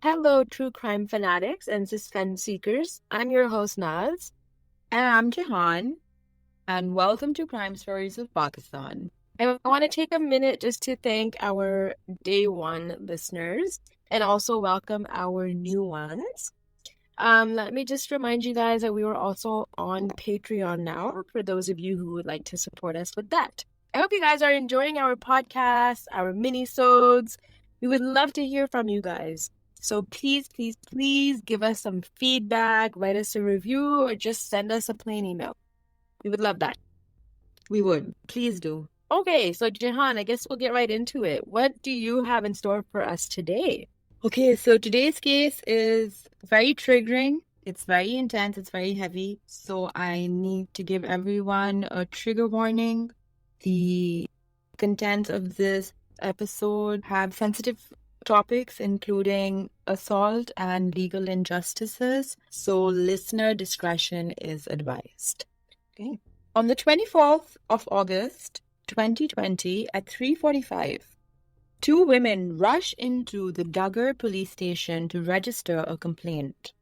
Hello, true crime fanatics and suspense seekers. I'm your host, Naz. And I'm Jahan, and welcome to Crime Stories of Pakistan. I want to take a minute just to thank our day one listeners and also welcome our new ones. Let me just remind you guys that we are also on Patreon now for those of you who would like to support us with that. I hope you guys are enjoying our podcast, our mini-sodes. We would love to hear from you guys. So please give us some feedback, write us a review, or just send us a plain email. We would love that. We would. Please do. Okay, so Jahan, I guess we'll get right into it. What do you have in store for us today? Okay, so today's case is very triggering. It's very intense. It's very heavy. So I need to give everyone a trigger warning. The contents of this episode have sensitive topics, including assault and legal injustices. So listener discretion is advised. Okay. On the 24th of August, 2020 at 3:45, two women rush into the Daggar police station to register a complaint.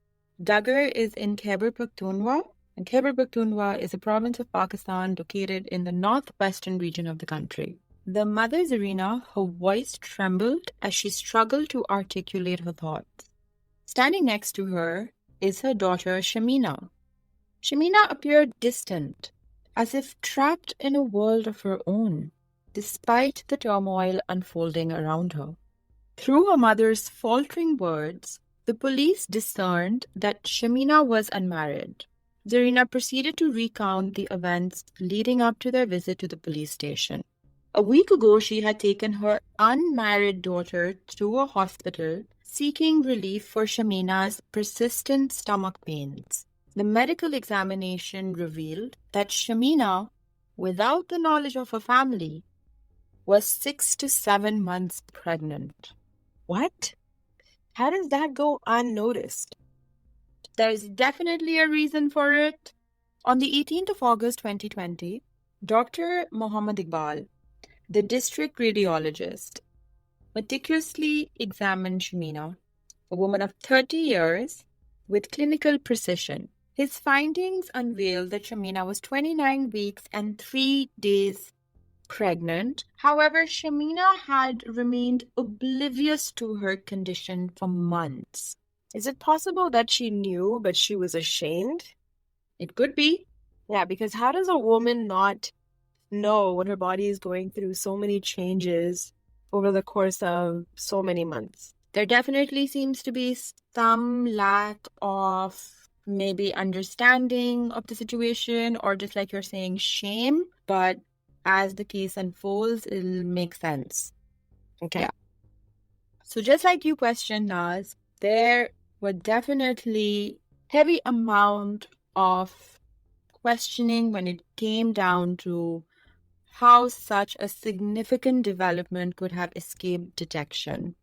Daggar is in Khyber Pakhtunkhwa, and Khyber Pakhtunkhwa is a province of Pakistan located in the northwestern region of the country. The mother, Zarina, her voice trembled as she struggled to articulate her thoughts. Standing next to her is her daughter, Shamina. Shamina appeared distant, as if trapped in a world of her own, despite the turmoil unfolding around her. Through her mother's faltering words, the police discerned that Shamina was unmarried. Zarina proceeded to recount the events leading up to their visit to the police station. A week ago, she had taken her unmarried daughter to a hospital seeking relief for Shamina's persistent stomach pains. The medical examination revealed that Shamina, without the knowledge of her family, was 6 to 7 months pregnant. What? How does that go unnoticed? There's definitely a reason for it. On the 18th of August 2020, Dr. Mohammed Iqbal, the district radiologist, meticulously examined Shamina, a woman of 30 years, with clinical precision. His findings unveiled that Shamina was 29 weeks and 3 days pregnant. However, Shamina had remained oblivious to her condition for months. Is it possible that she knew, but she was ashamed? It could be. Yeah, because how does a woman not know when her body is going through so many changes over the course of so many months? There definitely seems to be some lack of maybe understanding of the situation, or just like you're saying, shame. But as the case unfolds, it'll make sense. Okay. Yeah. So just like you questioned, Naz, there were definitely heavy amount of questioning when it came down to how such a significant development could have escaped detection.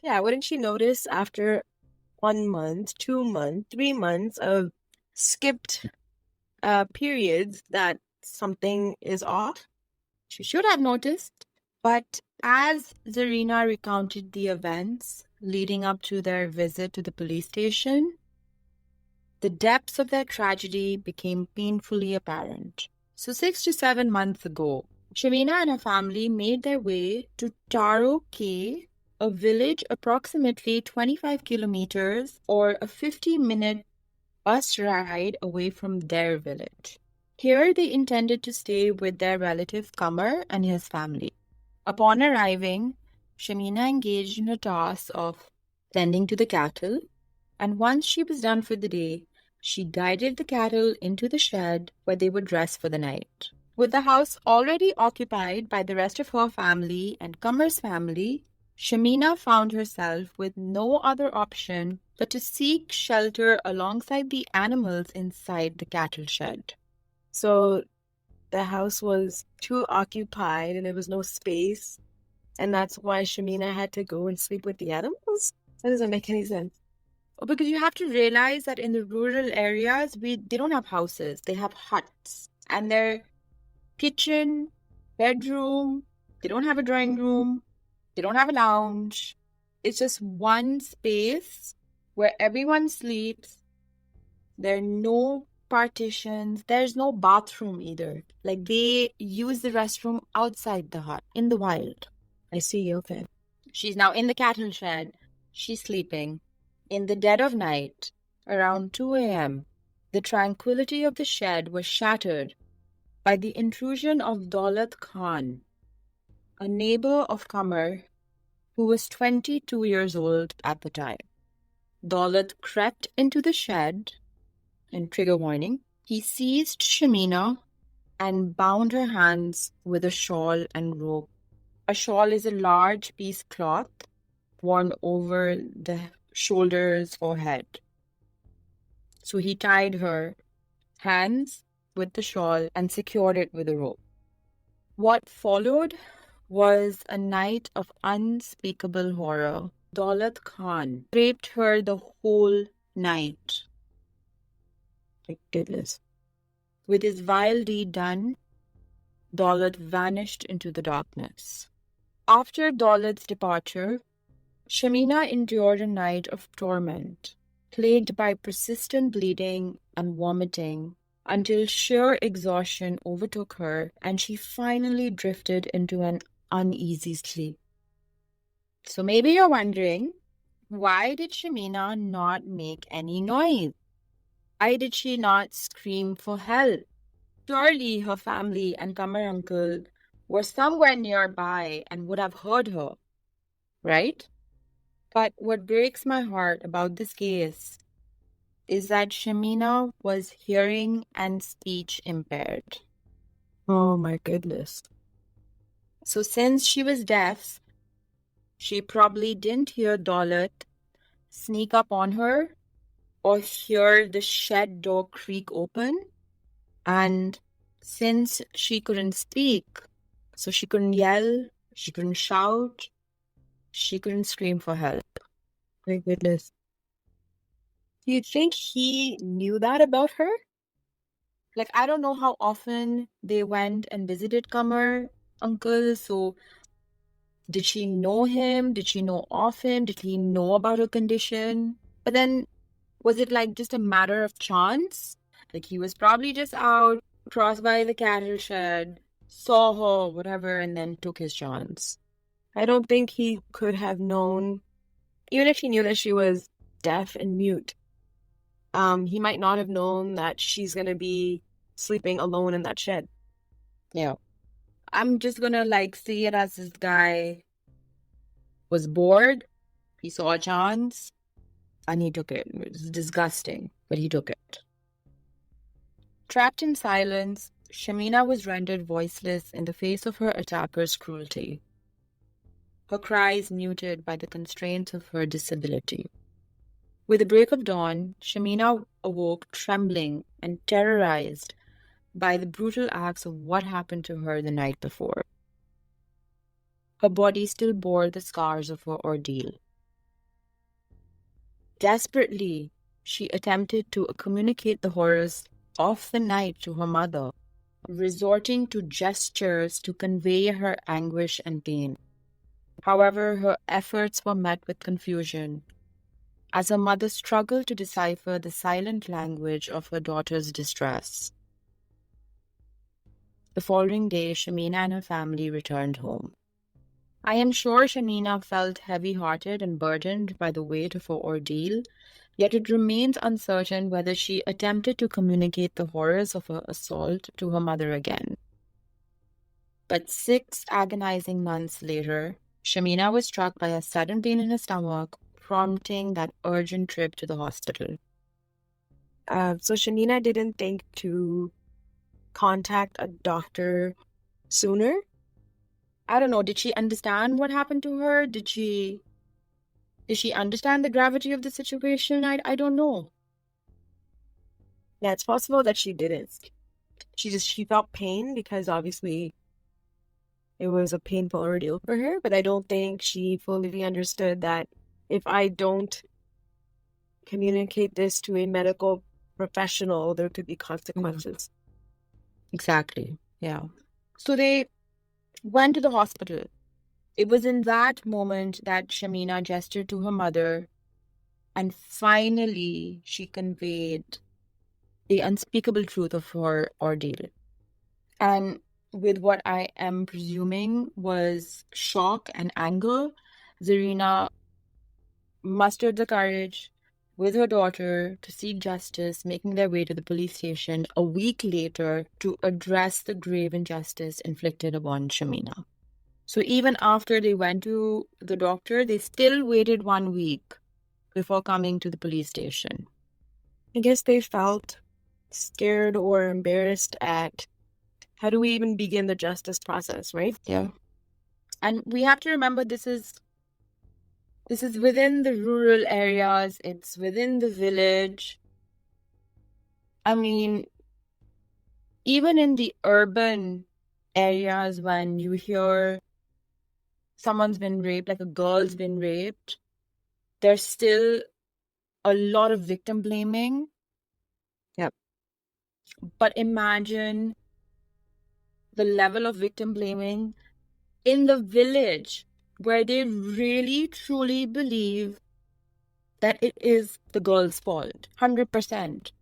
Yeah, wouldn't she notice after 1 month, 2 months, 3 months of skipped periods that something is off? She should have noticed. But as Zarina recounted the events leading up to their visit to the police station, the depths of their tragedy became painfully apparent. So 6 to 7 months ago, Shamina and her family made their way to Taro K, a village approximately 25 kilometers or a 50-minute bus ride away from their village. Here they intended to stay with their relative Qamar and his family. Upon arriving, Shamina engaged in a task of tending to the cattle, and once she was done for the day, she guided the cattle into the shed where they would rest for the night. With the house already occupied by the rest of her family and Qamar's family, Shamina found herself with no other option but to seek shelter alongside the animals inside the cattle shed. So the house was too occupied and there was no space. And that's why Shamina had to go and sleep with the animals? That doesn't make any sense. Because you have to realize that in the rural areas, they don't have houses, they have huts. And their kitchen, bedroom, they don't have a drawing room, they don't have a lounge. It's just one space where everyone sleeps. There are no partitions. There's no bathroom either. Like they use the restroom outside the hut in the wild. I see, okay. She's now in the cattle shed. She's sleeping. In the dead of night, around 2 a.m., the tranquility of the shed was shattered by the intrusion of Daulat Khan, a neighbor of Qamar who was 22 years old at the time. Daulat crept into the shed, and trigger warning, he seized Shamina and bound her hands with a shawl and rope. A shawl is a large piece of cloth worn over the shoulders or head. So he tied her hands with the shawl and secured it with a rope. What followed was a night of unspeakable horror. Daulat Khan raped her the whole night. My goodness. With his vile deed done, Daulat vanished into the darkness. After Daulat's departure, Shamina endured a night of torment, plagued by persistent bleeding and vomiting, until sheer exhaustion overtook her and she finally drifted into an uneasy sleep. So maybe you're wondering, why did Shamina not make any noise? Why did she not scream for help? Surely her family and Qamar uncle were somewhere nearby and would have heard her, right? But what breaks my heart about this case is that Shamina was hearing and speech impaired. Oh my goodness. So since she was deaf, she probably didn't hear Daulat sneak up on her or hear the shed door creak open. And since she couldn't speak, so she couldn't yell, she couldn't shout, she couldn't scream for help. My goodness. Do you think he knew that about her? Like, I don't know how often they went and visited Qamar uncle. So did she know him? Did she know of him? Did he know about her condition? But then was it like just a matter of chance? Like he was probably just out, crossed by the cattle shed, saw her, whatever, and then took his chance. I don't think he could have known, even if he knew that she was deaf and mute, he might not have known that she's going to be sleeping alone in that shed. Yeah. I'm just gonna like see it as this guy was bored, he saw a chance, and he took it. It was disgusting, but he took it. Trapped in silence, Shamina was rendered voiceless in the face of her attacker's cruelty, her cries muted by the constraints of her disability. With the break of dawn, Shamina awoke trembling and terrorized by the brutal acts of what happened to her the night before. Her body still bore the scars of her ordeal. Desperately, she attempted to communicate the horrors of the night to her mother, resorting to gestures to convey her anguish and pain. However, her efforts were met with confusion, as her mother struggled to decipher the silent language of her daughter's distress. The following day, Shamina and her family returned home. I am sure Shamina felt heavy-hearted and burdened by the weight of her ordeal, yet it remains uncertain whether she attempted to communicate the horrors of her assault to her mother again. But 6 agonizing months later, Shamina was struck by a sudden pain in her stomach, prompting that urgent trip to the hospital. So Shamina didn't think to contact a doctor sooner? I don't know, did she understand what happened to her? Did she understand the gravity of the situation? I don't know. Yeah, it's possible that she didn't. She felt pain because obviously it was a painful ordeal for her, but I don't think she fully understood that if I don't communicate this to a medical professional, there could be consequences. Exactly. Yeah. So they went to the hospital. It was in that moment that Shamina gestured to her mother, and finally she conveyed the unspeakable truth of her ordeal. And with what I am presuming was shock and anger, Zarina mustered the courage with her daughter to seek justice, making their way to the police station a week later to address the grave injustice inflicted upon Shamina. So even after they went to the doctor, they still waited 1 week before coming to the police station. I guess they felt scared or embarrassed at how do we even begin the justice process, right? Yeah. And we have to remember this is within the rural areas, it's within the village. I mean, even in the urban areas, when you hear someone's been raped, like a girl's been raped, there's still a lot of victim blaming. Yep. But imagine the level of victim blaming in the village where they really truly believe that it is the girl's fault. 100%.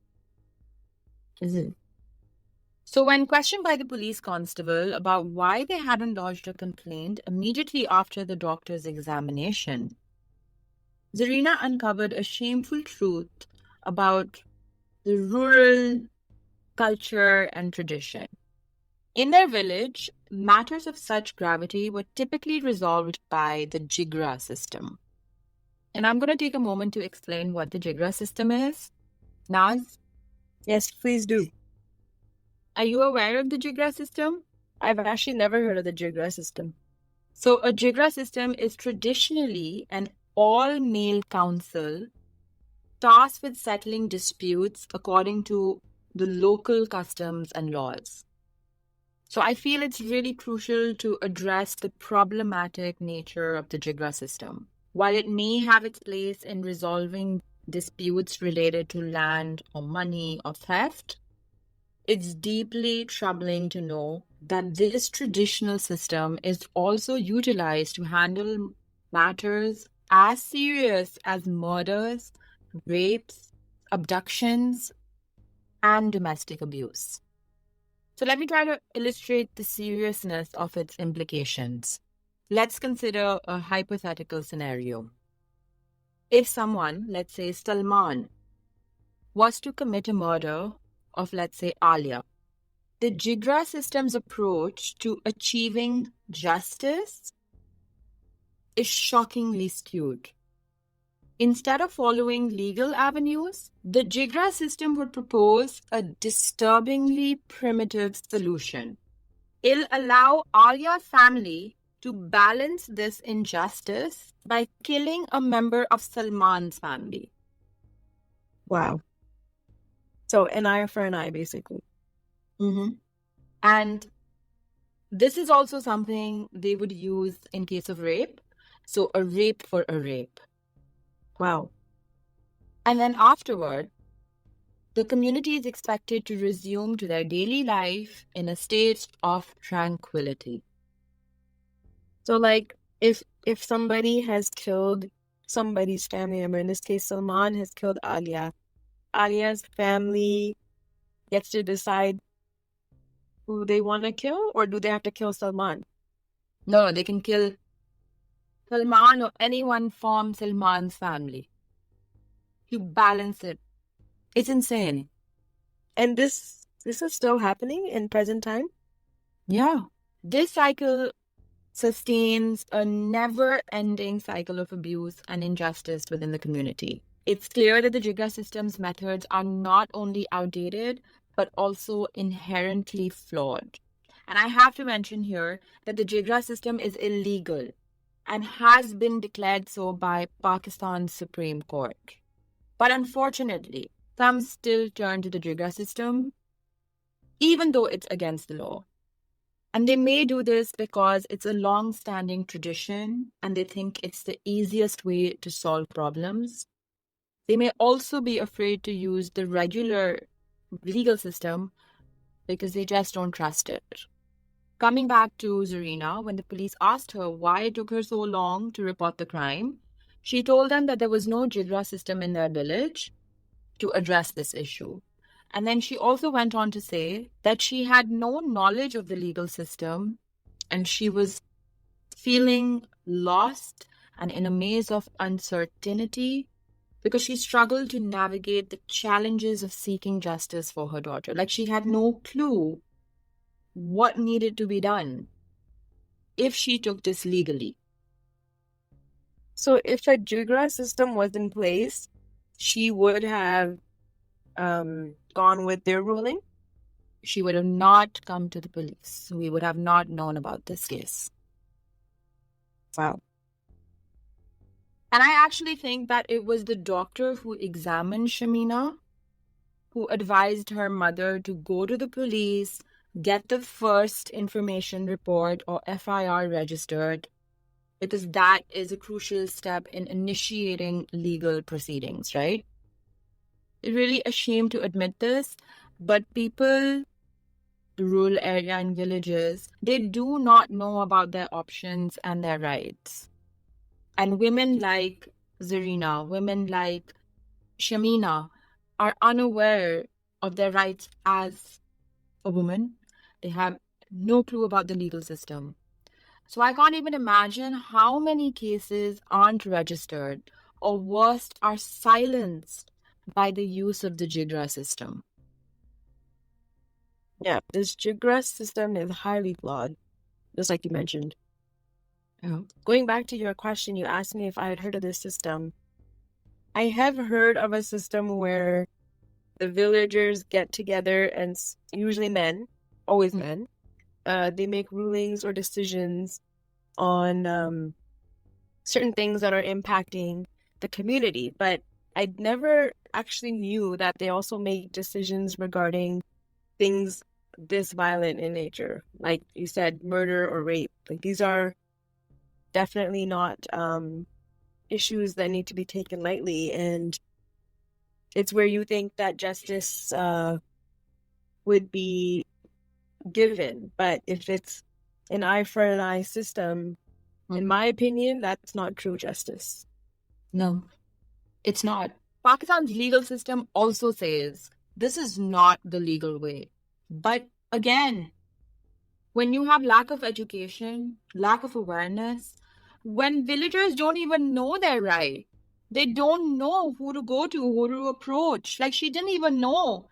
So when questioned by the police constable about why they hadn't lodged a complaint immediately after the doctor's examination, Zarina uncovered a shameful truth about the rural culture and tradition. In their village, matters of such gravity were typically resolved by the Jigra system. And I'm going to take a moment to explain what the Jigra system is. Naz, Yes, please do. are you aware of the Jigra system? I've actually never heard of the Jigra system. So a Jigra system is traditionally an all-male council tasked with settling disputes according to the local customs and laws. So I feel it's really crucial to address the problematic nature of the Jigra system. While it may have its place in resolving disputes related to land or money or theft, it's deeply troubling to know that this traditional system is also utilized to handle matters as serious as murders, rapes, abductions, and domestic abuse. So let me try to illustrate the seriousness of its implications. Let's consider a hypothetical scenario. If someone, let's say Salman, was to commit a murder of, let's say, Alia, the Jigra system's approach to achieving justice is shockingly skewed. Instead of following legal avenues, the Jigra system would propose a disturbingly primitive solution. It'll allow Alia's family to balance this injustice by killing a member of Salman's family. Wow. So an eye for an eye, basically. And this is also something they would use in case of rape. So a rape for a rape. Wow. And then afterward, the community is expected to resume to their daily life in a state of tranquility. So like if somebody has killed somebody's family member, in this case Salman has killed Alia, Alia's family gets to decide who they want to kill, or do they have to kill Salman? No, they can kill Salman or anyone from Salman's family. You balance it. It's insane. And this is still happening in present time? Yeah. This cycle sustains a never-ending cycle of abuse and injustice within the community. It's clear that the Jigra system's methods are not only outdated, but also inherently flawed. And I have to mention here that the Jigra system is illegal and has been declared so by Pakistan's Supreme Court. But unfortunately, some still turn to the Jigra system, even though it's against the law. And they may do this because it's a long-standing tradition and they think it's the easiest way to solve problems. They may also be afraid to use the regular legal system because they just don't trust it. Coming back to Zarina, when the police asked her why it took her so long to report the crime, she told them that there was no Jigra system in their village to address this issue. And then she also went on to say that she had no knowledge of the legal system and she was feeling lost and in a maze of uncertainty because she struggled to navigate the challenges of seeking justice for her daughter. Like she had no clue what needed to be done if she took this legally. So if a Jigra system was in place, she would have gone with their ruling? She would have not come to the police. We would have not known about this case. Wow. And I actually think that it was the doctor who examined Shamina who advised her mother to go to the police, get the first information report or FIR registered, because that is a crucial step in initiating legal proceedings, right? It's really a shame to admit this, but people, the rural area and villages, they do not know about their options and their rights. And women like Zarina, women like Shamina are unaware of their rights as a woman. They have no clue about the legal system. So I can't even imagine how many cases aren't registered or worse are silenced by the use of the Jigra system. Yeah, this Jigra system is highly flawed, just like you mentioned. Going back to your question, you asked me if I had heard of this system. I have heard of a system where the villagers get together and usually men, always men, they make rulings or decisions on certain things that are impacting the community. But I never actually knew that they also make decisions regarding things this violent in nature. Like you said, murder or rape. Like these are definitely not issues that need to be taken lightly. And it's where you think that justice would be given. But if it's an eye for an eye system, in my opinion, that's not true justice. No, it's not. Pakistan's legal system also says this is not the legal way. But again, when you have lack of education, lack of awareness, when villagers don't even know their right, they don't know who to go to, who to approach. Like she didn't even know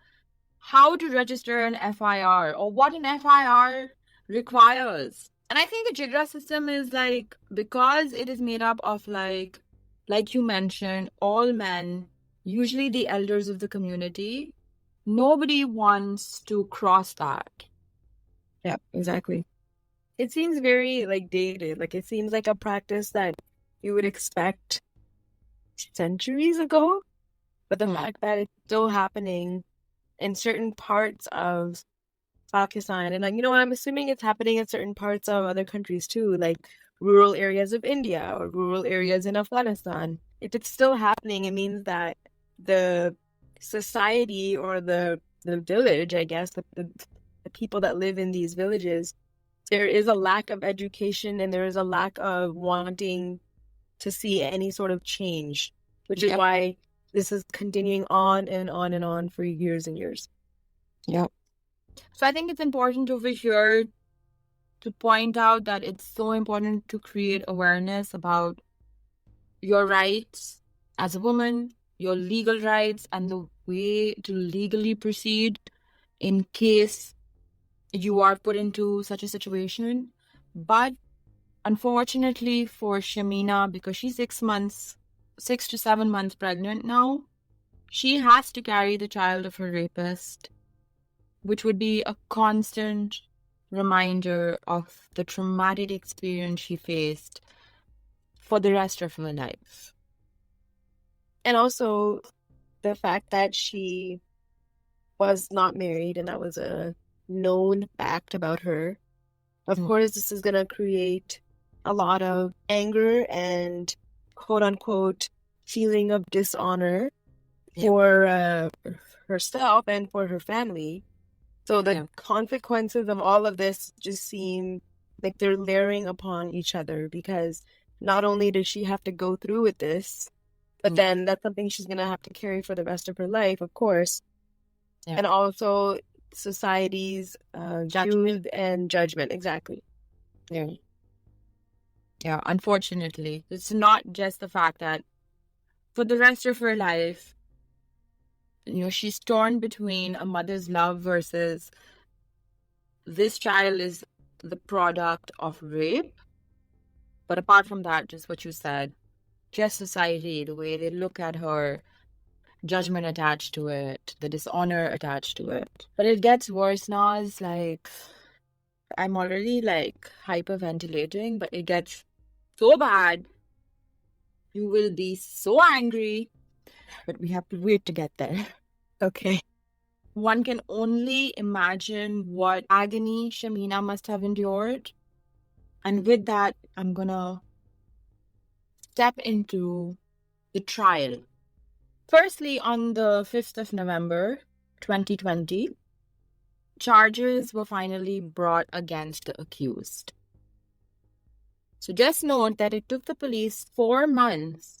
how to register an FIR or what an FIR requires. And I think the Jigra system is like, because it is made up of like you mentioned, all men, usually the elders of the community, nobody wants to cross that. Yeah, exactly. It seems very like dated. Like it seems like a practice that you would expect centuries ago. But the fact that it's still happening in certain parts of Pakistan, and like, you know what, I'm assuming it's happening in certain parts of other countries too, like rural areas of India or rural areas in Afghanistan. If it's still happening, it means that the society or the village, I guess, the people that live in these villages, there is a lack of education and there is a lack of wanting to see any sort of change, which is why this is continuing on and on and on for years and years. Yep. So I think it's important over here to point out that it's so important to create awareness about your rights as a woman, your legal rights, and the way to legally proceed in case you are put into such a situation. But unfortunately for Shamina, because she's 6 to 7 months pregnant now, she has to carry the child of her rapist, which would be a constant reminder of the traumatic experience she faced for the rest of her life. And also the fact that she was not married and that was a known fact about her. Of course, this is going to create a lot of anger and quote unquote feeling of dishonor for herself and for her family. So the consequences of all of this just seem like they're layering upon each other, because not only does she have to go through with this, but then that's something she's going to have to carry for the rest of her life, of course. Yeah. And also society's views and judgment. Exactly. Yeah. Yeah, unfortunately. It's not just the fact that for the rest of her life, she's torn between a mother's love versus this child is the product of rape. But apart from that, just what you said, just society, the way they look at her, judgment attached to it, the dishonor attached to it. But it gets worse now. It's like, I'm already like hyperventilating, but it gets so bad. You will be so angry, but we have to wait to get there. Okay. One can only imagine what agony Shamina must have endured. And with that, I'm gonna step into the trial. Firstly, on the 5th of November, 2020, charges were finally brought against the accused. So just note that it took the police 4 months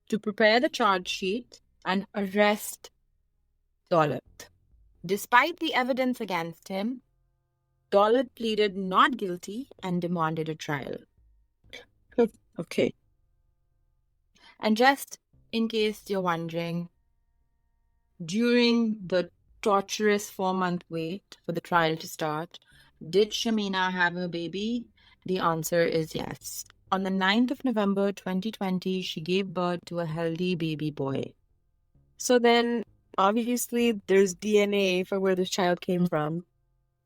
to prepare the charge sheet and arrest Daulat. Despite the evidence against him, Daulat pleaded not guilty and demanded a trial. Okay. And just in case you're wondering, during the torturous 4-month wait for the trial to start, did Shamina have a baby? The answer is yes. On the 9th of November 2020, she gave birth to a healthy baby boy. So then, obviously, there's DNA for where this child came from.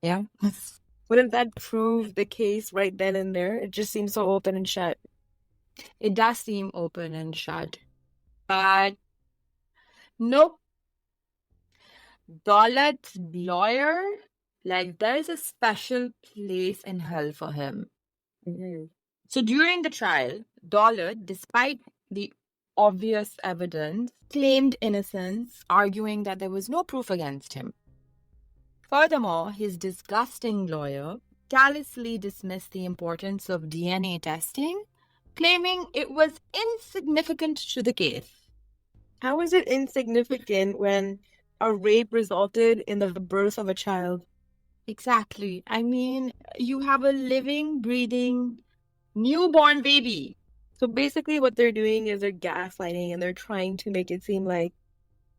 Yeah. Wouldn't that prove the case right then and there? It just seems so open and shut. It does seem open and shut. But nope. Daulat's lawyer, like, there's a special place in hell for him. Mm-hmm. So during the trial, Daulat, despite the obvious evidence, claimed innocence, arguing that there was no proof against him. Furthermore, his disgusting lawyer callously dismissed the importance of DNA testing, claiming it was insignificant to the case. How is it insignificant when a rape resulted in the birth of a child? Exactly. I mean, you have a living, breathing, newborn baby. So basically what they're doing is they're gaslighting and they're trying to make it seem like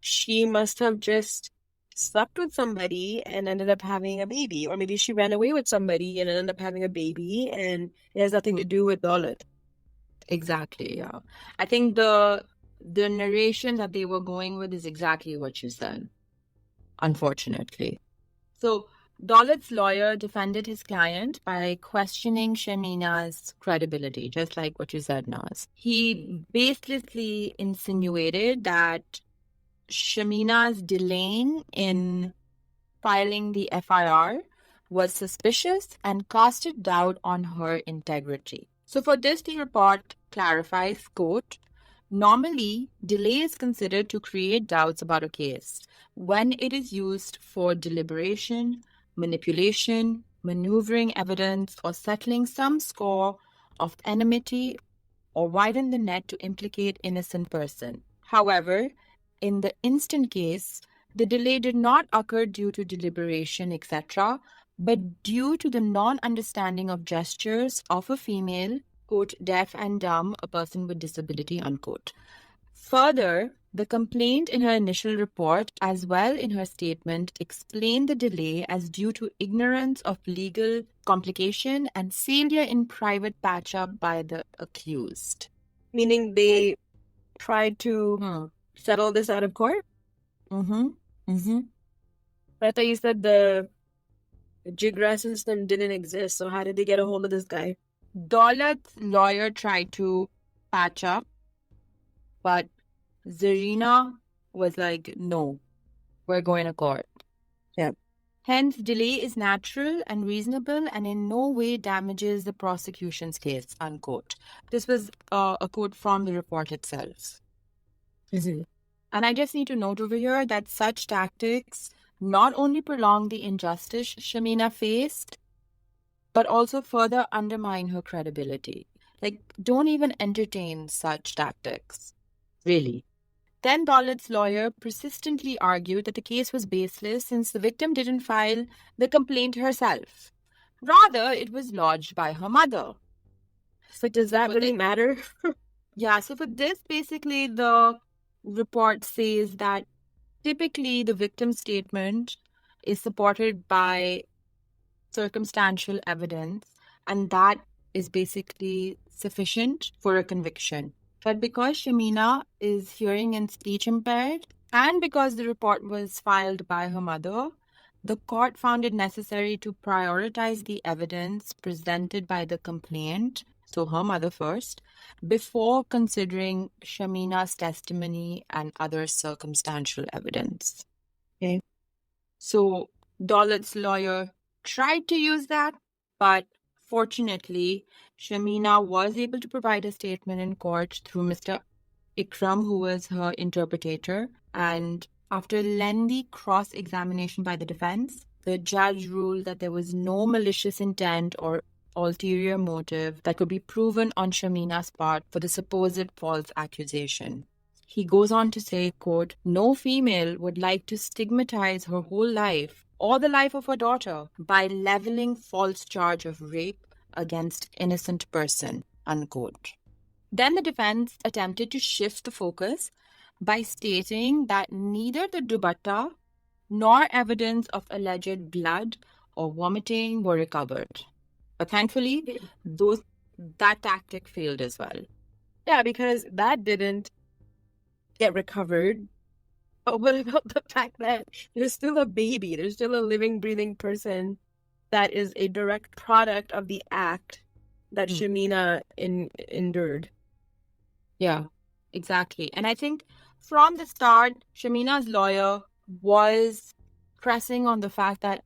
she must have just slept with somebody and ended up having a baby. Or maybe she ran away with somebody and ended up having a baby, and it has nothing to do with Daulat. Exactly, yeah. I think the narration that they were going with is exactly what you said, unfortunately. So Daulat's lawyer defended his client by questioning Shamina's credibility, just like what you said, Naz. He baselessly insinuated that Shamina's delaying in filing the FIR was suspicious and casted doubt on her integrity. So for this, the report clarifies, quote, normally, delay is considered to create doubts about a case when it is used for deliberation, manipulation, maneuvering evidence, or settling some score of enmity or widen the net to implicate innocent person. However, in the instant case, the delay did not occur due to deliberation, etc., but due to the non-understanding of gestures of a female, quote, deaf and dumb, a person with disability, unquote. Further, the complaint in her initial report, as well in her statement, explained the delay as due to ignorance of legal complication and failure in private patch-up by the accused. Meaning they tried to settle this out of court? Mm-hmm. Mm-hmm. But I thought you said the Jigra system didn't exist, so how did they get a hold of this guy? Daulat's lawyer tried to patch up, but Zarina was like, no, we're going to court. Yeah. Hence, delay is natural and reasonable and in no way damages the prosecution's case, unquote. This was a quote from the report itself. Mm-hmm. And I just need to note over here that such tactics not only prolong the injustice Shamina faced, but also further undermine her credibility. Like, don't even entertain such tactics. Really. Then Daulat's lawyer persistently argued that the case was baseless since the victim didn't file the complaint herself. Rather, it was lodged by her mother. So does that really matter? Yeah, so for this, basically, the report says that typically the victim's statement is supported by circumstantial evidence, and that is basically sufficient for a conviction. But because Shamina is hearing and speech impaired, and because the report was filed by her mother, the court found it necessary to prioritize the evidence presented by the complainant, so her mother first, before considering Shamina's testimony and other circumstantial evidence. Okay. So Daulat's lawyer tried to use that, but fortunately, Shamina was able to provide a statement in court through Mr. Ikram, who was her interpreter. And after lengthy cross-examination by the defense, the judge ruled that there was no malicious intent or ulterior motive that could be proven on Shamina's part for the supposed false accusation. He goes on to say, quote, no female would like to stigmatize her whole life or the life of her daughter by leveling false charge of rape against innocent person, unquote. Then the defense attempted to shift the focus by stating that neither the dupatta nor evidence of alleged blood or vomiting were recovered. But thankfully, that tactic failed as well. Yeah, because that didn't get recovered. But what about the fact that there's still a baby, there's still a living, breathing person that is a direct product of the act that Shamina endured? Yeah, exactly. And I think from the start, Shamina's lawyer was pressing on the fact that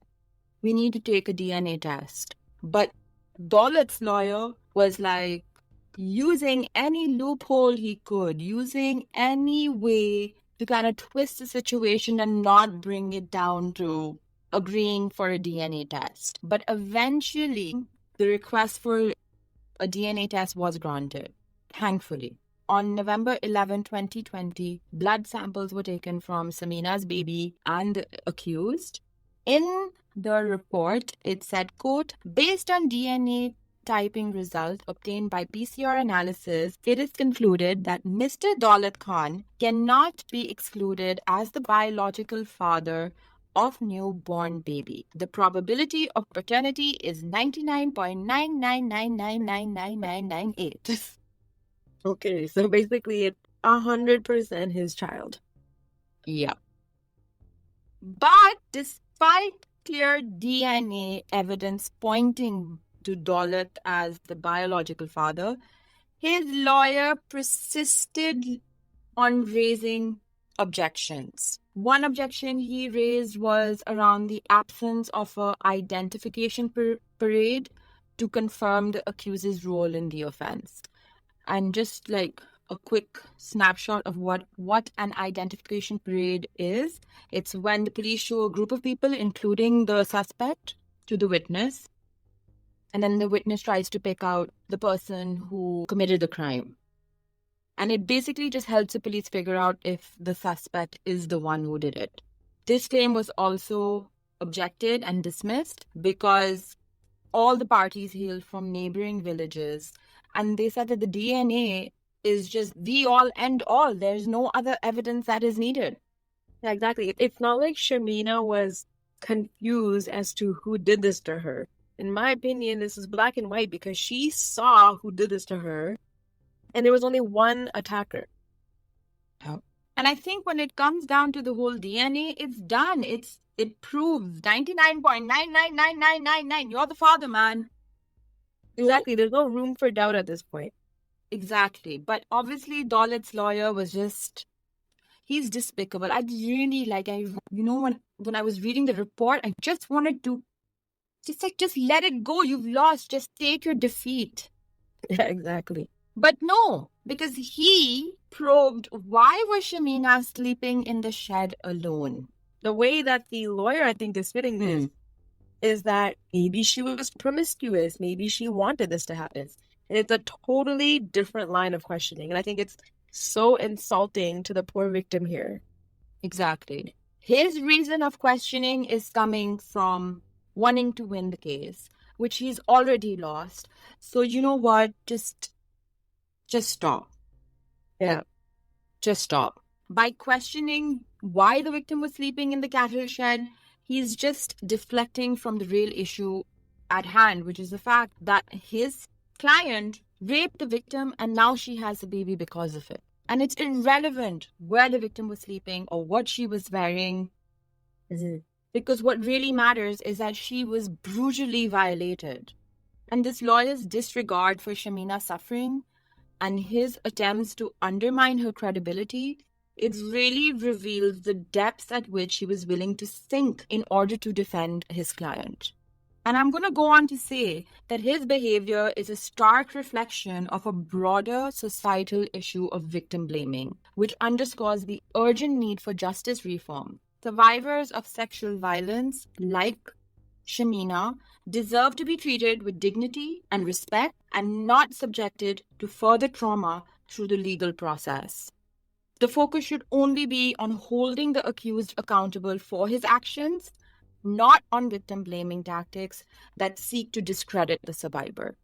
we need to take a DNA test. But Daulat's lawyer was like using any loophole he could, using any way to kind of twist the situation and not bring it down to agreeing for a DNA test. But eventually, the request for a DNA test was granted, thankfully. On November 11, 2020, blood samples were taken from Shamina's baby and the accused. In the report, it said, quote, based on DNA typing results obtained by PCR analysis, it is concluded that Mr. Daulat Khan cannot be excluded as the biological father of newborn baby. The probability of paternity is 99.999999998. Okay, so basically it's 100% his child. Yeah. But despite clear DNA evidence pointing to Daulat as the biological father, his lawyer persisted on raising objections. One objection he raised was around the absence of an identification parade to confirm the accused's role in the offense. And just like a quick snapshot of what an identification parade is, it's when the police show a group of people, including the suspect, to the witness, and then the witness tries to pick out the person who committed the crime. And it basically just helps the police figure out if the suspect is the one who did it. This claim was also objected and dismissed because all the parties hailed from neighboring villages, and they said that the DNA is just the all and all. There's no other evidence that is needed. Yeah, exactly. It's not like Shamina was confused as to who did this to her. In my opinion, this is black and white because she saw who did this to her, and there was only one attacker. And And I think when it comes down to the whole DNA, it's done. It proves 99.99999. You're the father, man. Exactly. There's no room for doubt at this point. Exactly. But obviously, Daulat's lawyer was just, he's despicable. When I was reading the report, I just wanted to just let it go. You've lost. Just take your defeat. Yeah, exactly. But no, because he probed why was Shamina sleeping in the shed alone. The way that the lawyer, I think, is fitting this is that maybe she was promiscuous. Maybe she wanted this to happen. And it's a totally different line of questioning. And I think it's so insulting to the poor victim here. Exactly. His reason of questioning is coming from wanting to win the case, which he's already lost. So you know what? Just stop. Yeah. Just stop. By questioning why the victim was sleeping in the cattle shed, he's just deflecting from the real issue at hand, which is the fact that his client raped the victim and now she has a baby because of it. And it's irrelevant where the victim was sleeping or what she was wearing. Because what really matters is that she was brutally violated. And this lawyer's disregard for Shamina's suffering and his attempts to undermine her credibility, it really reveals the depths at which he was willing to sink in order to defend his client. And I'm going to go on to say that his behavior is a stark reflection of a broader societal issue of victim blaming, which underscores the urgent need for justice reform. Survivors of sexual violence, like Shamina, deserve to be treated with dignity and respect and not subjected to further trauma through the legal process. The focus should only be on holding the accused accountable for his actions, not on victim blaming tactics that seek to discredit the survivor.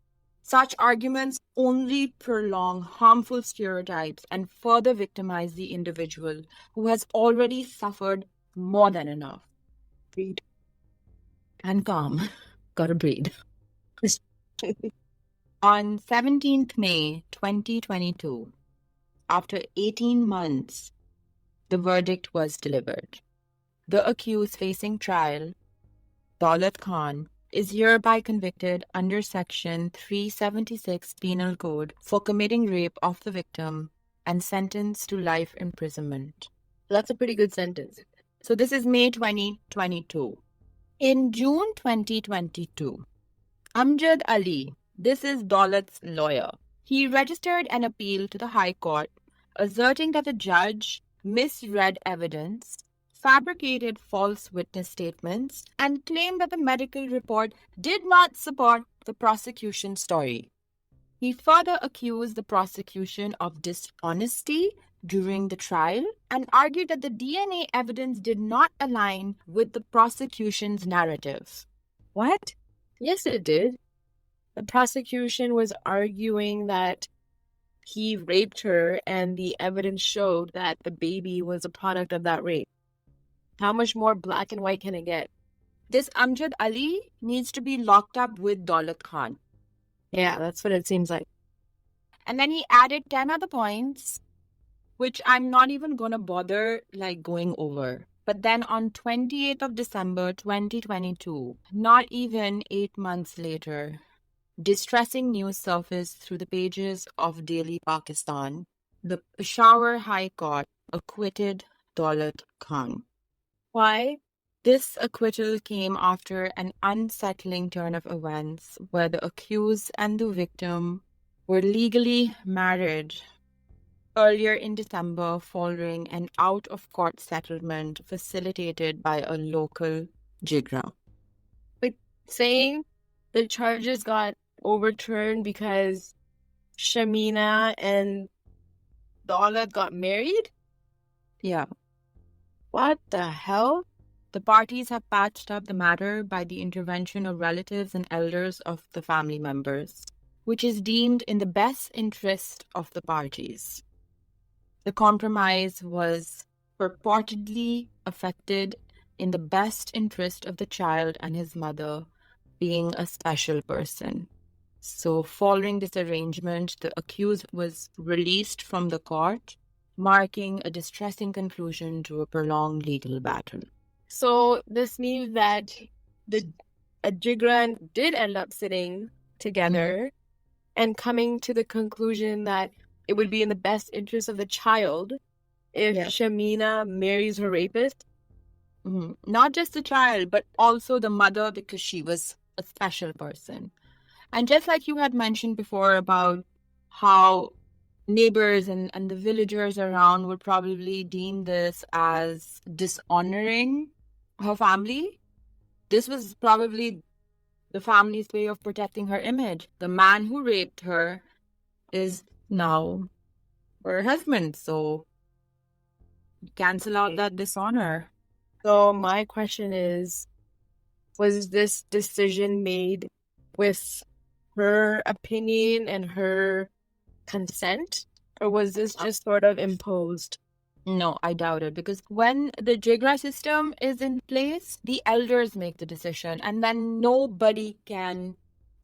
Such arguments only prolong harmful stereotypes and further victimize the individual who has already suffered more than enough. Breathe. And calm. Gotta breathe. On 17th May 2022, after 18 months, the verdict was delivered. The accused facing trial, Daulat Khan, is hereby convicted under Section 376 Penal Code for committing rape of the victim and sentenced to life imprisonment. That's a pretty good sentence. So this is May 2022. In June 2022, Amjad Ali, this is Daulat's lawyer, he registered an appeal to the High Court asserting that the judge misread evidence, fabricated false witness statements, and claimed that the medical report did not support the prosecution's story. He further accused the prosecution of dishonesty during the trial and argued that the DNA evidence did not align with the prosecution's narrative. What? Yes, it did. The prosecution was arguing that he raped her and the evidence showed that the baby was a product of that rape. How much more black and white can it get? This Amjad Ali needs to be locked up with Daulat Khan. Yeah, that's what it seems like. And then he added 10 other points, which I'm not even going to bother going over. But then on 28th of December 2022, not even 8 months later, distressing news surfaced through the pages of Daily Pakistan. The Peshawar High Court acquitted Daulat Khan. Why? This acquittal came after an unsettling turn of events where the accused and the victim were legally married earlier in December following an out-of-court settlement facilitated by a local Jigra. But saying the charges got overturned because Shamina and Daulat got married? Yeah. What the hell? The parties have patched up the matter by the intervention of relatives and elders of the family members, which is deemed in the best interest of the parties. The compromise was purportedly effected in the best interest of the child and his mother, being a special person. So following this arrangement, the accused was released from the court marking a distressing conclusion to a prolonged legal battle. So this means that the Jigra did end up sitting together and coming to the conclusion that it would be in the best interest of the child if Shamina marries her rapist. Not just the child, but also the mother, because she was a special person. And just like you had mentioned before about how neighbors and the villagers around would probably deem this as dishonoring her family, this was probably the family's way of protecting her image. The man who raped her is now her husband, so cancel out that dishonor. So my question is, was this decision made with her opinion and her consent, or was this just sort of imposed? No, I doubt it, because when the Jigra system is in place, the elders make the decision, and then nobody can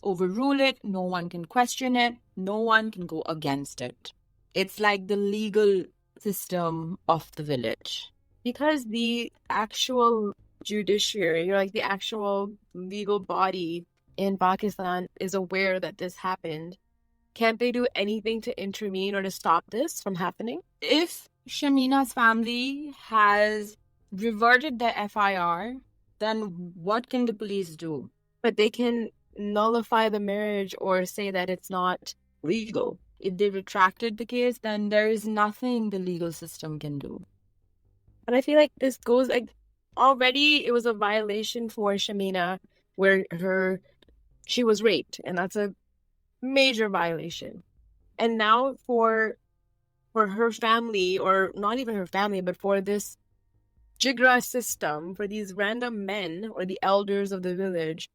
overrule it, no one can question it, no one can go against it. It's like the legal system of the village. Because the actual judiciary, or like the actual legal body in Pakistan is aware that this happened, can't they do anything to intervene or to stop this from happening? If Shamina's family has reverted the FIR, then what can the police do? But they can nullify the marriage or say that it's not legal. If they retracted the case, then there is nothing the legal system can do. And I feel like this goes like already it was a violation for Shamina where she was raped, and that's a major violation. And now for her family, or not even her family, but for this Jigra system, for these random men or the elders of the village,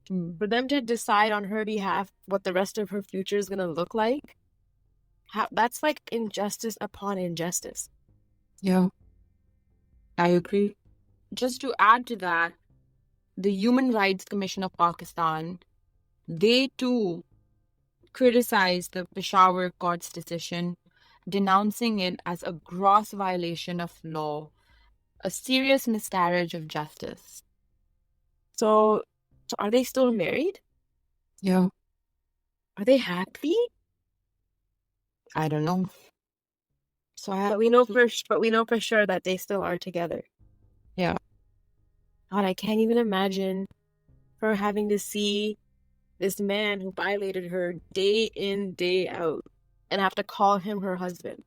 for them to decide on her behalf what the rest of her future is going to look like, that's like injustice upon injustice. Yeah, I agree. Just to add to that, the Human Rights Commission of Pakistan, they too criticized the Peshawar court's decision, denouncing it as a gross violation of law, a serious miscarriage of justice. So are they still married? Yeah. Are they happy? I don't know. But we know for sure that they still are together. Yeah. God, I can't even imagine her having to see this man who violated her day in, day out, and have to call him her husband.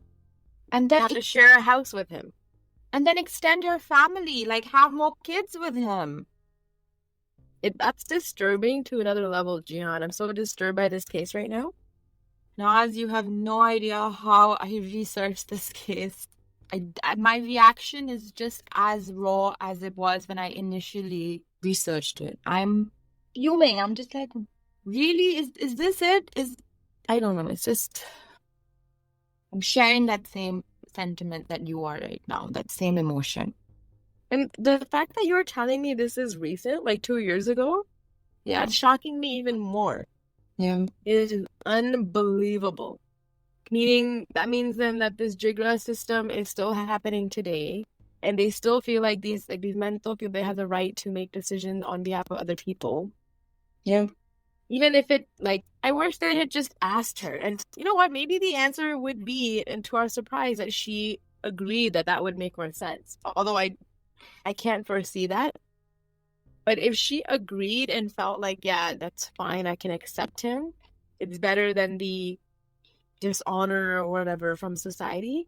And then have to share a house with him. And then extend her family, like have more kids with him. That's disturbing to another level, Jihan. I'm so disturbed by this case right now. Naz, you have no idea how I researched this case. My reaction is just as raw as it was when I initially researched it. I'm fuming. I'm just like, really? Is this it? I don't know. It's just, I'm sharing that same sentiment that you are right now, that same emotion. And the fact that you're telling me this is recent, like 2 years ago, yeah, it's shocking me even more. Yeah. It is unbelievable. That means then that this Jigra system is still happening today, and they still feel like these men still feel they have the right to make decisions on behalf of other people. Yeah. Even if I wish they had just asked her. And you know what? Maybe the answer would be, and to our surprise, that she agreed that would make more sense. Although I can't foresee that. But if she agreed and felt like, yeah, that's fine, I can accept him, it's better than the dishonor or whatever from society,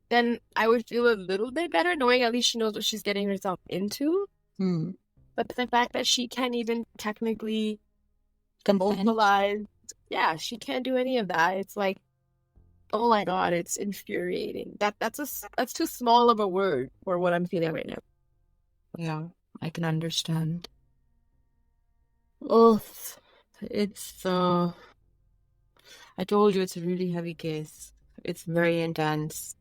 then I would feel a little bit better knowing at least she knows what she's getting herself into. But the fact that she can't even technically mobilize, yeah, she can't do any of that. It's like, oh my God, it's infuriating. That's too small of a word for what I'm feeling right now. Yeah, I can understand. Oh, it's I told you it's a really heavy case. It's very intense.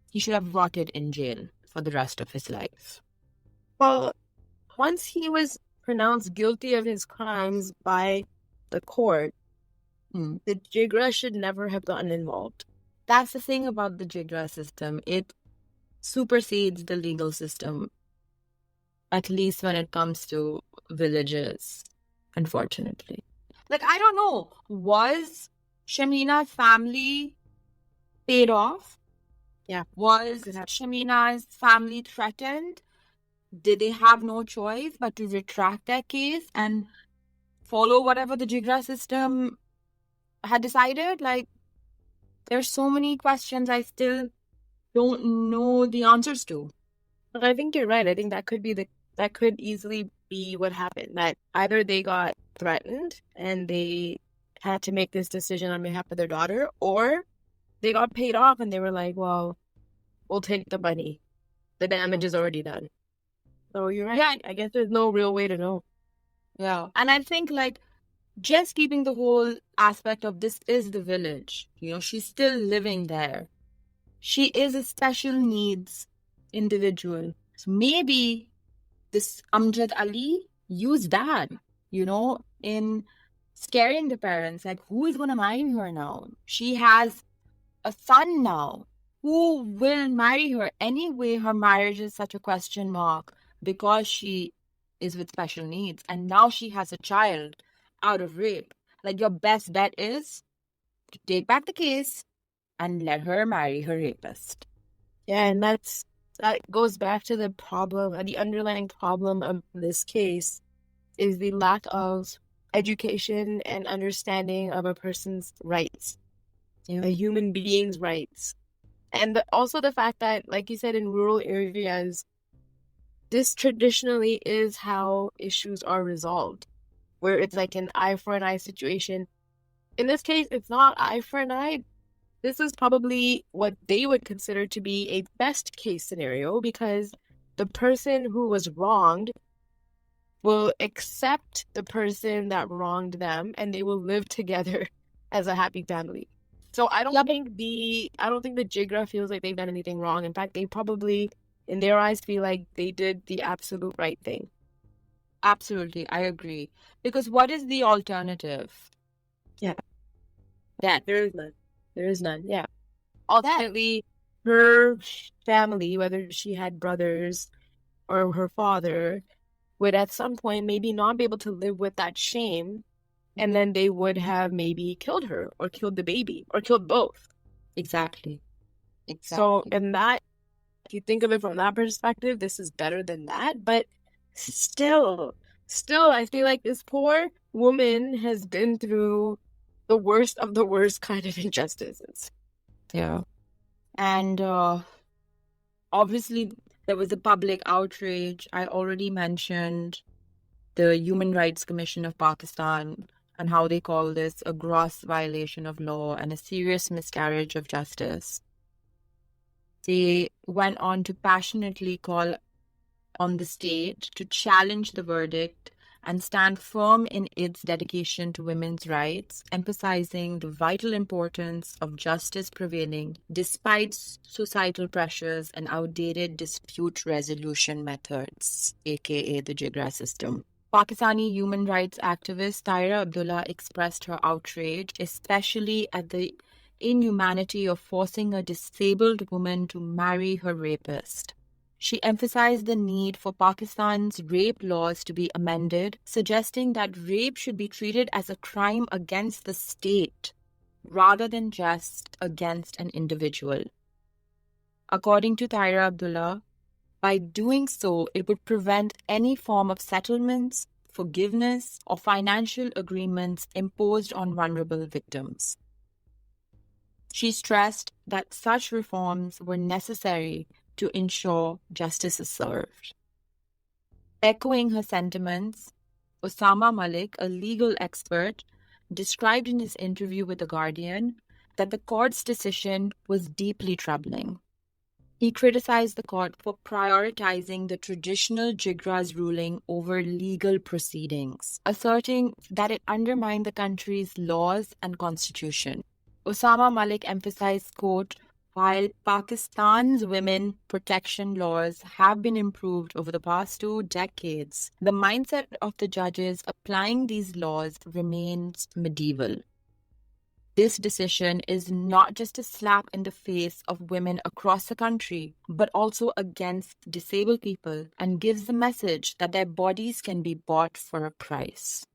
He should have rotted in jail for the rest of his life. Well, once he was pronounced guilty of his crimes by the court, the Jigra should never have gotten involved. that's the thing about the Jigra system. It supersedes the legal system, at least when it comes to villages, unfortunately. Like, I don't know, was Shamina's family paid off? Yeah. Was Shamina's family threatened? Did they have no choice but to retract their case and follow whatever the Jigra system had decided? Like, there's so many questions I still don't know the answers to. I think you're right. I think that could easily be what happened. That either they got threatened and they had to make this decision on behalf of their daughter, or they got paid off and they were like, well, we'll take the money. The damage is already done. So you're right. Yeah, I guess there's no real way to know. yeah. And I think, like, just keeping the whole aspect of this is the village. She's still living there. She is a special needs individual. So maybe this Amjad Ali used that, in scaring the parents. Like, who is going to marry her now? She has a son now. Who will marry her? Anyway, her marriage is such a question mark because she is with special needs. And now she has a child out of rape. Like, your best bet is to take back the case and let her marry her rapist. Yeah, and that goes back to the problem, the underlying problem of this case is the lack of education and understanding of a person's rights, a human being's rights. And also the fact that, like you said, in rural areas, this traditionally is how issues are resolved, where it's like an eye for an eye situation. In this case, it's not eye for an eye. This is probably what they would consider to be a best case scenario because the person who was wronged will accept the person that wronged them and they will live together as a happy family. So I don't think the Jigra feels like they've done anything wrong. In fact, they probably, in their eyes, feel like they did the absolute right thing. Absolutely, I agree. Because what is the alternative? Yeah. That there is none. There is none. Yeah. Ultimately, her family, whether she had brothers or her father, would at some point maybe not be able to live with that shame. And then they would have maybe killed her or killed the baby or killed both. Exactly. So, in that, if you think of it from that perspective, this is better than that. But still, I feel like this poor woman has been through the worst of the worst kind of injustices. Yeah. And obviously, there was a public outrage. I already mentioned the Human Rights Commission of Pakistan and how they call this a gross violation of law and a serious miscarriage of justice. They went on to passionately call on the state to challenge the verdict and stand firm in its dedication to women's rights, emphasizing the vital importance of justice prevailing despite societal pressures and outdated dispute resolution methods, aka the Jigra system. Pakistani human rights activist Taira Abdullah expressed her outrage, especially at the inhumanity of forcing a disabled woman to marry her rapist. She emphasized the need for Pakistan's rape laws to be amended, suggesting that rape should be treated as a crime against the state rather than just against an individual. According to Taira Abdullah, by doing so, it would prevent any form of settlements, forgiveness, or financial agreements imposed on vulnerable victims. She stressed that such reforms were necessary to ensure justice is served. Echoing her sentiments, Osama Malik, a legal expert, described in his interview with The Guardian that the court's decision was deeply troubling. He criticized the court for prioritizing the traditional Jigra's ruling over legal proceedings, asserting that it undermined the country's laws and constitution. Osama Malik emphasized, quote, while Pakistan's women protection laws have been improved over the past 2 decades, the mindset of the judges applying these laws remains medieval. This decision is not just a slap in the face of women across the country, but also against disabled people, and gives the message that their bodies can be bought for a price.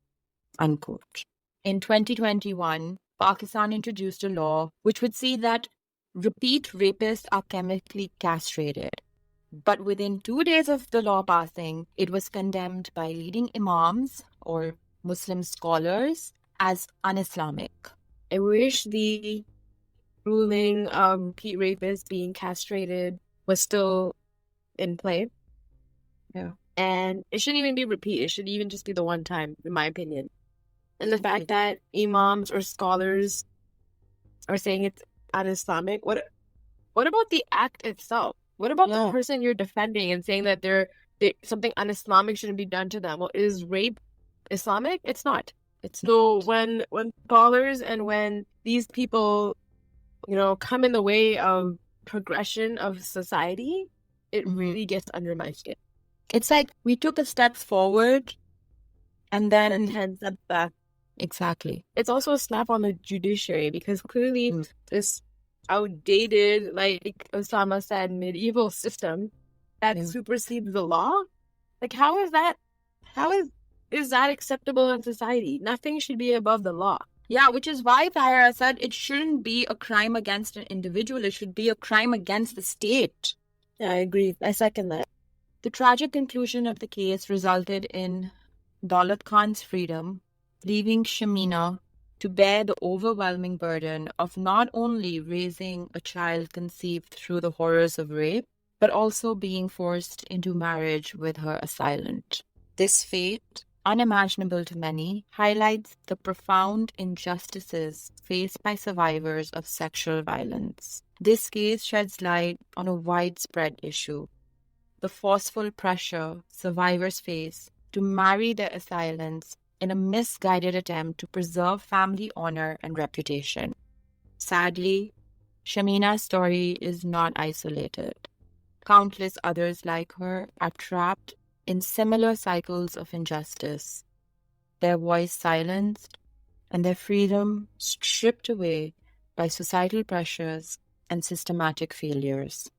Unquote. In 2021, Pakistan introduced a law which would see that repeat rapists are chemically castrated. But within 2 days of the law passing, it was condemned by leading imams or Muslim scholars as un-Islamic. I wish the ruling of repeat rapists being castrated was still in play. Yeah. And it shouldn't even be repeat. It should even just be the one time, in my opinion. And the fact that imams or scholars are saying it's un-Islamic, what about the act itself? What about the person you're defending and saying that something un-Islamic shouldn't be done to them? Well, is rape Islamic? It's not. So when scholars and when these people, come in the way of progression of society, it really gets under my skin. It's like we took a step forward and then 10 steps back. Exactly. It's also a slap on the judiciary because clearly this outdated, like Osama said, medieval system that supersedes the law. Like, how is that acceptable in society? Nothing should be above the law. Yeah, which is why Tahira said it shouldn't be a crime against an individual. It should be a crime against the state. Yeah, I agree. I second that. The tragic conclusion of the case resulted in Daulat Khan's freedom, leaving Shamina to bear the overwhelming burden of not only raising a child conceived through the horrors of rape, but also being forced into marriage with her assailant. This fate, unimaginable to many, highlights the profound injustices faced by survivors of sexual violence. This case sheds light on a widespread issue: the forceful pressure survivors face to marry their assailants in a misguided attempt to preserve family honor and reputation. Sadly, Shamina's story is not isolated. Countless others like her are trapped in similar cycles of injustice, their voice silenced and their freedom stripped away by societal pressures and systematic failures.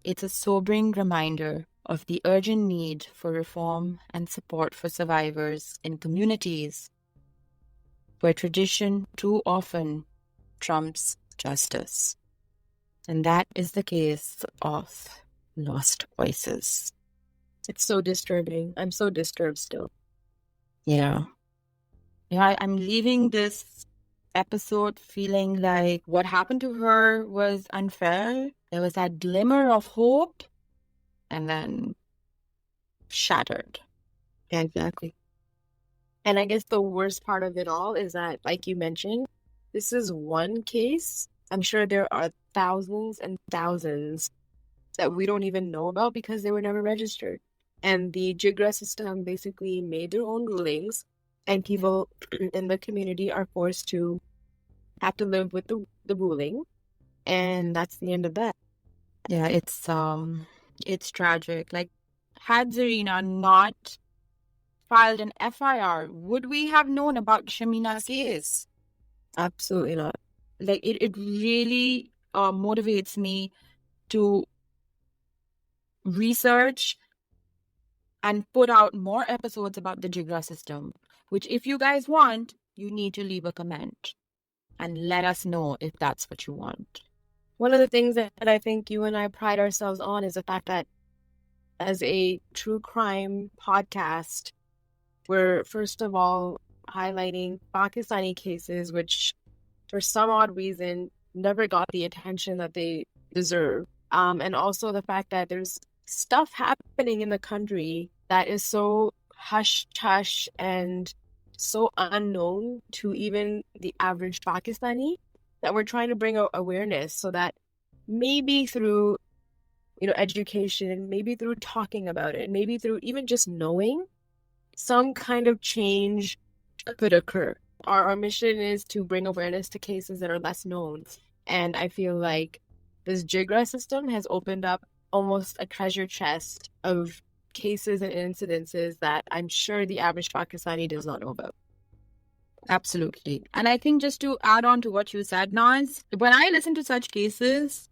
It's a sobering reminder of the urgent need for reform and support for survivors in communities where tradition too often trumps justice. And that is the case of Lost Voices. It's so disturbing. I'm so disturbed still. Yeah. I'm leaving this episode feeling like what happened to her was unfair. There was that glimmer of hope, and then shattered. Yeah, exactly. And I guess the worst part of it all is that, like you mentioned, this is one case. I'm sure there are thousands and thousands that we don't even know about because they were never registered. And the Jigra system basically made their own rulings, and people in the community are forced to have to live with the ruling. And that's the end of that. Yeah, it's tragic. Like, had Zarina not filed an FIR, would we have known about Shamina's case? Absolutely not. Like, it really motivates me to research and put out more episodes about the Jigra system, which if you guys want, you need to leave a comment and let us know if that's what you want. One of the things that I think you and I pride ourselves on is the fact that as a true crime podcast, we're first of all highlighting Pakistani cases, which for some odd reason never got the attention that they deserve. And also the fact that there's stuff happening in the country that is so hush-hush and so unknown to even the average Pakistani that we're trying to bring awareness so that maybe through, education, maybe through talking about it, maybe through even just knowing, some kind of change could occur. Our mission is to bring awareness to cases that are less known. And I feel like this Jigra system has opened up almost a treasure chest of cases and incidences that I'm sure the average Pakistani does not know about. Absolutely. And I think just to add on to what you said, Naz, when I listen to such cases,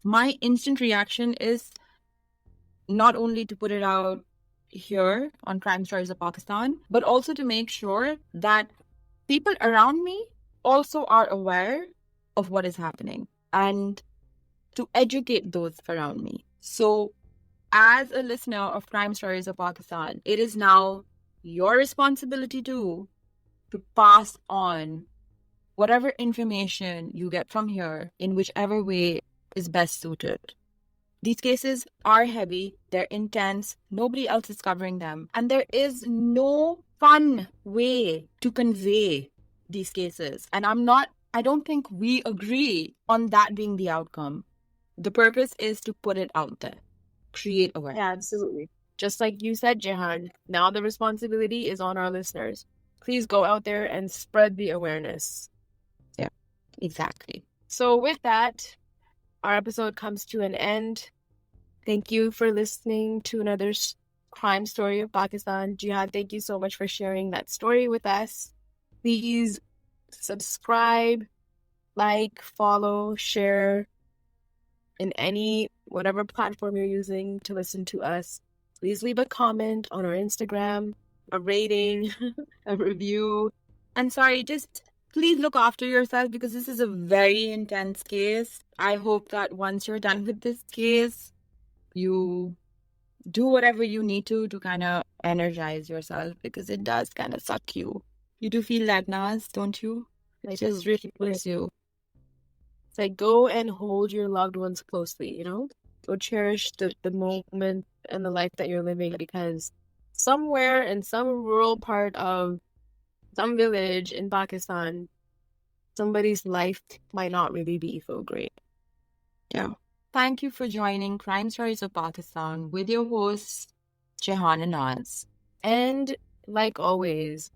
my instant reaction is not only to put it out here on Crime Stories of Pakistan, but also to make sure that people around me also are aware of what is happening and to educate those around me. So, as a listener of Crime Stories of Pakistan, it is now your responsibility too to pass on whatever information you get from here in whichever way is best suited. These cases are heavy, they're intense, nobody else is covering them, and there is no fun way to convey these cases. And I don't think we agree on that being the outcome. The purpose is to put it out there, create awareness. Yeah, absolutely. Just like you said, Jehan, now the responsibility is on our listeners. Please go out there and spread the awareness. Yeah, exactly. So with that, our episode comes to an end. Thank you for listening to another crime story of Pakistan. Jihad, thank you so much for sharing that story with us. Please subscribe, like, follow, share in whatever platform you're using to listen to us. Please leave a comment on our Instagram, a rating, a review. And sorry, just please look after yourself because this is a very intense case. I hope that once you're done with this case, you do whatever you need to kind of energize yourself because it does kind of suck you. You do feel that, Naz, don't you? It just really pulls you. It's like go and hold your loved ones closely, Go cherish the moment and the life that you're living because somewhere in some rural part of some village in Pakistan, somebody's life might not really be so great. Yeah. Thank you for joining Crime Stories of Pakistan with your hosts, Jehan and Naz. And like always,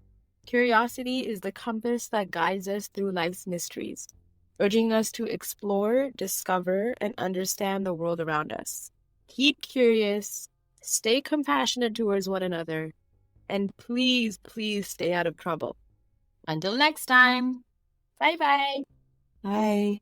curiosity is the compass that guides us through life's mysteries, urging us to explore, discover, and understand the world around us. Keep curious, stay compassionate towards one another, and please, please stay out of trouble. Until next time. Bye-bye. Bye.